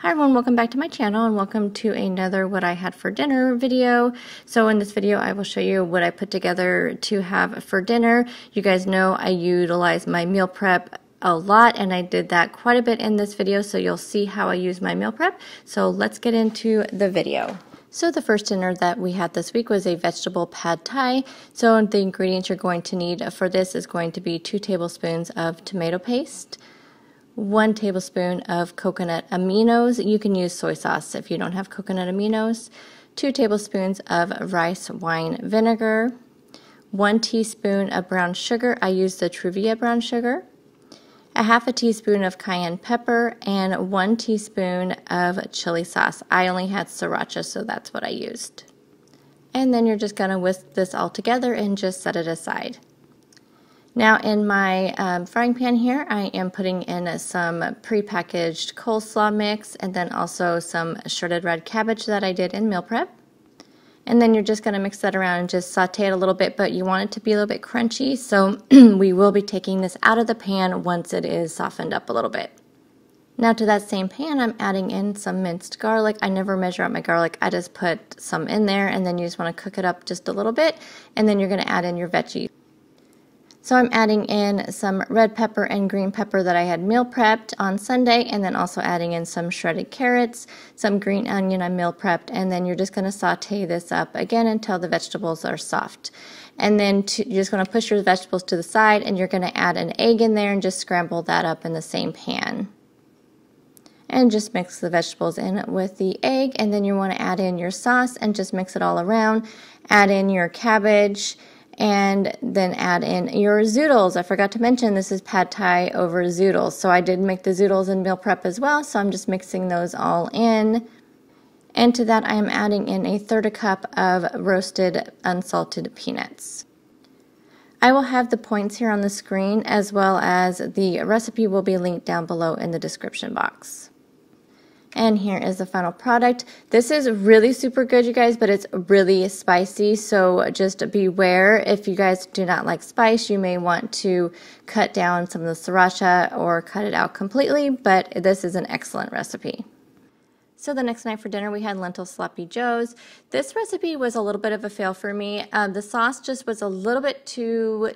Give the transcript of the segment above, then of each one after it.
Hi everyone, welcome back to my channel and welcome to another what I had for dinner video. So in this video I will show you what I put together to have for dinner. You guys know I utilize my meal prep a lot and I did that quite a bit in this video, so you'll see how I use my meal prep. So let's get into the video. So the first dinner that we had this week was a vegetable pad thai. So the ingredients you're going to need for this is going to be 2 tablespoons of tomato paste, 1 tablespoon of coconut aminos. You can use soy sauce if you don't have coconut aminos. 2 tablespoons of rice wine vinegar. 1 teaspoon of brown sugar. I use the Truvia brown sugar. 1/2 teaspoon of cayenne pepper and 1 teaspoon of chili sauce. I only had sriracha, so that's what I used. And then you're just going to whisk this all together and just set it aside. Now in my frying pan here, I am putting in some prepackaged coleslaw mix and then also some shredded red cabbage that I did in meal prep. And then you're just going to mix that around and just saute it a little bit, but you want it to be a little bit crunchy, so we will be taking this out of the pan once it is softened up a little bit. Now to that same pan, I'm adding in some minced garlic. I never measure out my garlic, I just put some in there, and then you just want to cook it up just a little bit, and then you're going to add in your veggies. So I'm adding in some red pepper and green pepper that I had meal prepped on Sunday, and then also adding in some shredded carrots, some green onion I meal prepped, and then you're just going to saute this up again until the vegetables are soft. And then you're just going to push your vegetables to the side, and you're going to add an egg in there and just scramble that up in the same pan. And just mix the vegetables in with the egg, and then you want to add in your sauce and just mix it all around. Add in your cabbage, and then add in your zoodles. I forgot to mention this is pad thai over zoodles. So I did make the zoodles in meal prep as well, so I'm just mixing those all in. And to that I am adding in 1/3 cup of roasted unsalted peanuts. I will have the points here on the screen, as well as the recipe will be linked down below in the description box. And here is the final product. This is really super good, you guys, but it's really spicy, so just beware. If you guys do not like spice, you may want to cut down some of the sriracha or cut it out completely, but this is an excellent recipe. So the next night for dinner we had lentil sloppy joes. This recipe was a little bit of a fail for me. The sauce just was a little bit too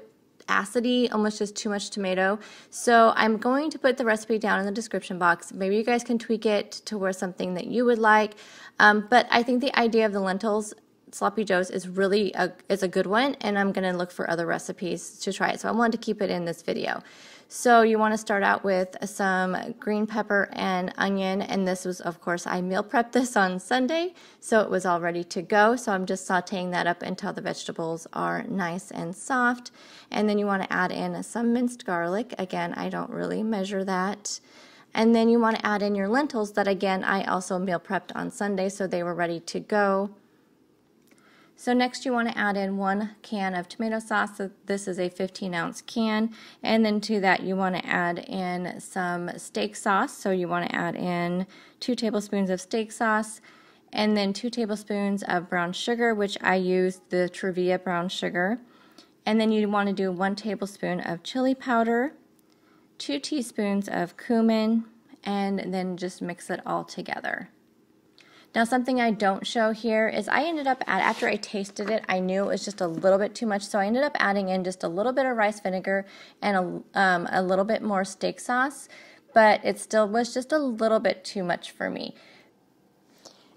acidy, almost just too much tomato. So I'm going to put the recipe down in the description box. Maybe you guys can tweak it to where something that you would like. But I think the idea of the lentils sloppy joes is really a good one, and I'm going to look for other recipes to try it. So I wanted to keep it in this video. So you want to start out with some green pepper and onion, and this was, of course, I meal prepped this on Sunday, so it was all ready to go. So I'm just sauteing that up until the vegetables are nice and soft. And then you want to add in some minced garlic. Again, I don't really measure that. And then you want to add in your lentils that, again, I also meal prepped on Sunday, so they were ready to go. So next you want to add in 1 can of tomato sauce. So this is a 15-ounce can. And then to that you want to add in some steak sauce. So you want to add in 2 tablespoons of steak sauce, and then 2 tablespoons of brown sugar, which I used the Truvia brown sugar. And then you want to do 1 tablespoon of chili powder, 2 teaspoons of cumin, and then just mix it all together. Now something I don't show here is I ended up, after I tasted it, I knew it was just a little bit too much, so I ended up adding in just a little bit of rice vinegar and a little bit more steak sauce, but it still was just a little bit too much for me.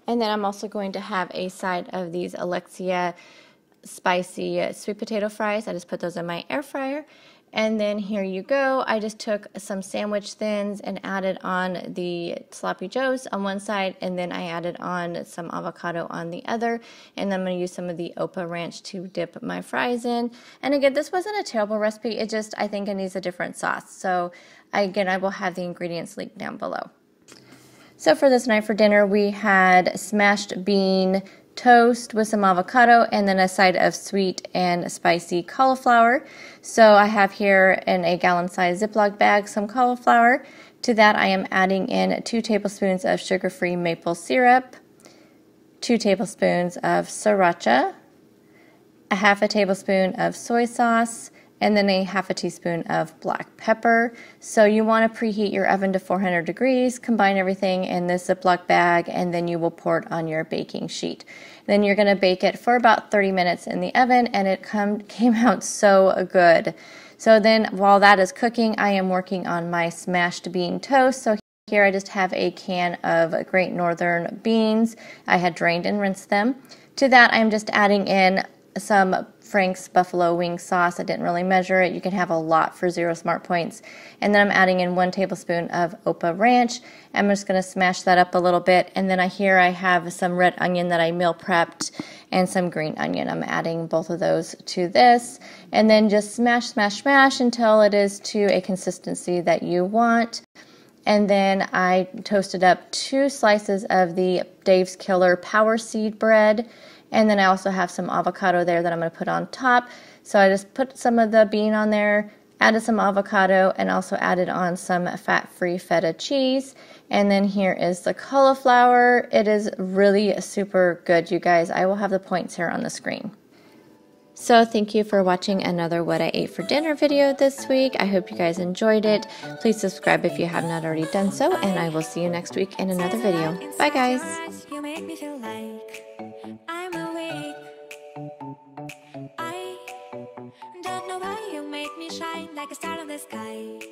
And then I'm also going to have a side of these Alexia spicy sweet potato fries. I just put those in my air fryer. And then here you go. I just took some sandwich thins and added on the sloppy joes on one side, and then I added on some avocado on the other. And then I'm going to use some of the Opa ranch to dip my fries in. And again, this wasn't a terrible recipe. It just, I think it needs a different sauce. So again, I will have the ingredients linked down below. So for this night for dinner, we had smashed bean toast with some avocado, and then a side of sweet and spicy cauliflower. So I have here in a gallon-sized Ziploc bag some cauliflower. To that I am adding in 2 tablespoons of sugar-free maple syrup, 2 tablespoons of sriracha, 1/2 tablespoon of soy sauce, and then a half a teaspoon of black pepper. So you want to preheat your oven to 400 degrees, combine everything in this Ziploc bag, and then you will pour it on your baking sheet. Then you're going to bake it for about 30 minutes in the oven, and it came out so good. So then while that is cooking, I am working on my smashed bean toast. So here I just have a can of Great Northern beans. I had drained and rinsed them. To that, I'm just adding in some Frank's buffalo wing sauce. I didn't really measure it. You can have a lot for 0 smart points. And then I'm adding in 1 tablespoon of Opa ranch. I'm just going to smash that up a little bit. And then I have some red onion that I meal prepped and some green onion. I'm adding both of those to this. And then just smash, smash, smash until it is to a consistency that you want. And then I toasted up 2 slices of the Dave's Killer Power Seed bread. And then I also have some avocado there that I'm going to put on top. So I just put some of the bean on there, added some avocado, and also added on some fat-free feta cheese. And then here is the cauliflower. It is really super good, you guys. I will have the points here on the screen. So thank you for watching another What I Ate for Dinner video this week. I hope you guys enjoyed it. Please subscribe if you have not already done so, and I will see you next week in another video. Bye guys! You make me feel like I'm awake. I don't know why you make me shine like a star in the sky.